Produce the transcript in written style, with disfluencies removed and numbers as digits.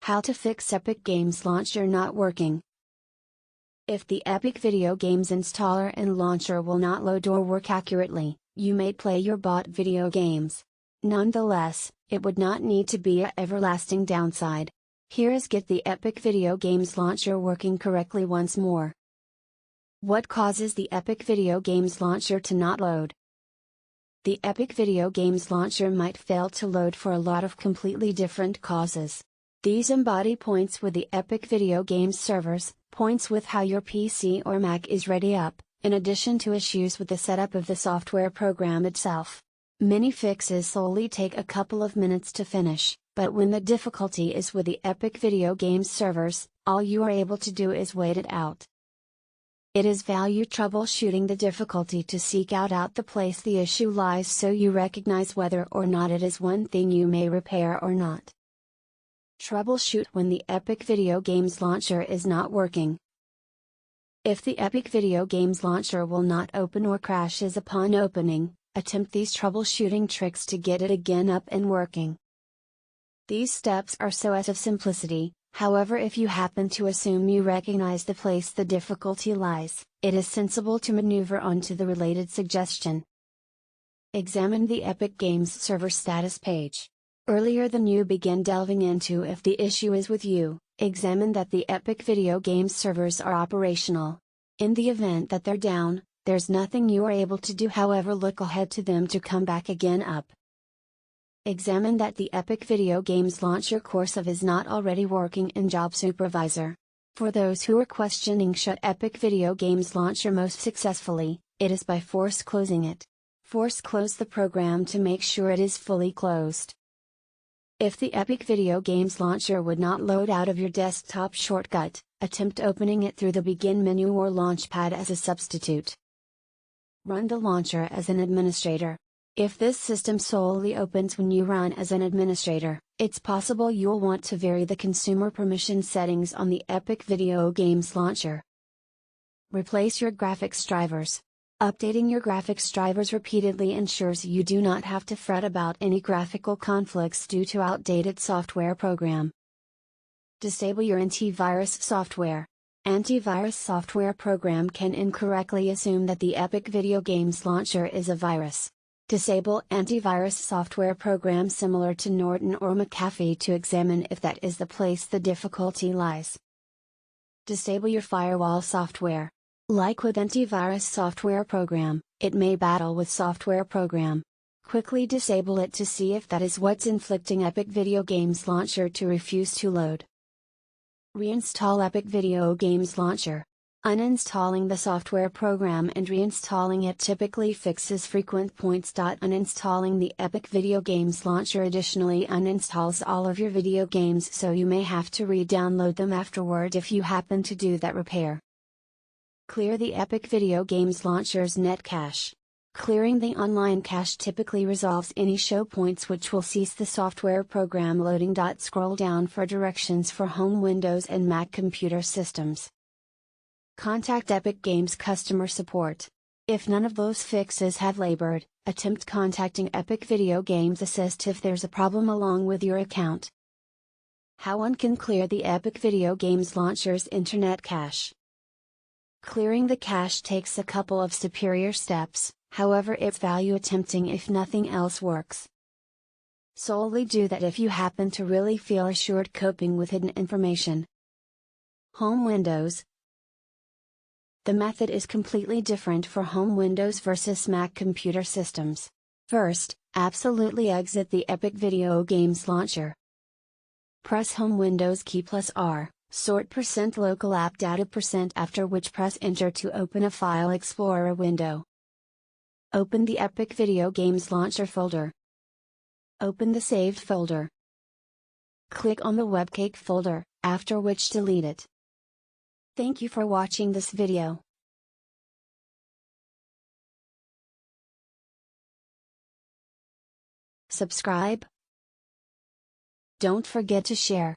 How to fix Epic Games Launcher not working. If the Epic Video Games installer and launcher will not load or work accurately, you may play your bought video games. Nonetheless, it would not need to be an everlasting downside. Here is get the Epic Video Games Launcher working correctly once more. What causes the Epic Video Games Launcher to not load? The Epic Video Games Launcher might fail to load for a lot of completely different causes. These embody points with the Epic Video Games servers, points with how your PC or Mac is ready up, in addition to issues with the setup of the software program itself. Many fixes solely take a couple of minutes to finish, but when the difficulty is with the Epic Video Games servers, all you are able to do is wait it out. It is value troubleshooting the difficulty to seek out the place the issue lies so you recognize whether or not it is one thing you may repair or not. Troubleshoot when the Epic Video Games Launcher is not working. If the Epic Video Games Launcher will not open or crashes upon opening, attempt these troubleshooting tricks to get it again up and working. These steps are so out of simplicity, however, if you happen to assume you recognize the place the difficulty lies, it is sensible to maneuver onto the related suggestion. Examine the Epic Games server status page. Earlier than you begin delving into if the issue is with you, examine that the Epic Video Games servers are operational. In the event that they're down, there's nothing you are able to do, however, look ahead to them to come back again up. Examine that the Epic Video Games Launcher cursive is not already working in Job Supervisor. For those who are questioning shut Epic Video Games Launcher most successfully, it is by force closing it. Force close the program to make sure it is fully closed. If the Epic Video Games Launcher would not load out of your desktop shortcut, attempt opening it through the Begin menu or Launchpad as a substitute. Run the launcher as an administrator. If this system solely opens when you run as an administrator, it's possible you'll want to vary the consumer permission settings on the Epic Video Games Launcher. Replace your graphics drivers. Updating your graphics drivers repeatedly ensures you do not have to fret about any graphical conflicts due to outdated software program. Disable your antivirus software. Antivirus software program can incorrectly assume that the Epic Video Games Launcher is a virus. Disable antivirus software program similar to Norton or McAfee to examine if that is the place the difficulty lies. Disable your firewall software. Like with antivirus software program, it may battle with software program. Quickly disable it to see if that is what's inflicting Epic Video Games Launcher to refuse to load. Reinstall Epic Video Games Launcher. Uninstalling the software program and reinstalling it typically fixes frequent points. Uninstalling the Epic Video Games Launcher additionally uninstalls all of your video games, so you may have to re-download them afterward if you happen to do that repair. Clear the Epic Video Games Launcher's net cache. Clearing the online cache typically resolves any show points which will cease the software program loading. Scroll down for directions for home Windows and Mac computer systems. Contact Epic Games customer support. If none of those fixes have labored, attempt contacting Epic Video Games Assist if there's a problem along with your account. How one can clear the Epic Video Games Launcher's internet cache. Clearing the cache takes a couple of superior steps, however it's value attempting if nothing else works. Solely do that if you happen to really feel assured coping with hidden information. Home Windows. The method is completely different for home Windows versus Mac computer systems. First, absolutely exit the Epic Video Games Launcher. Press Home Windows key +R. Sort %local app data %, after which press Enter to open a File Explorer window. Open the Epic Video Games Launcher folder. Open the saved folder. Click on the Webcake folder, after which delete it. Thank you for watching this video. Subscribe. Don't forget to share.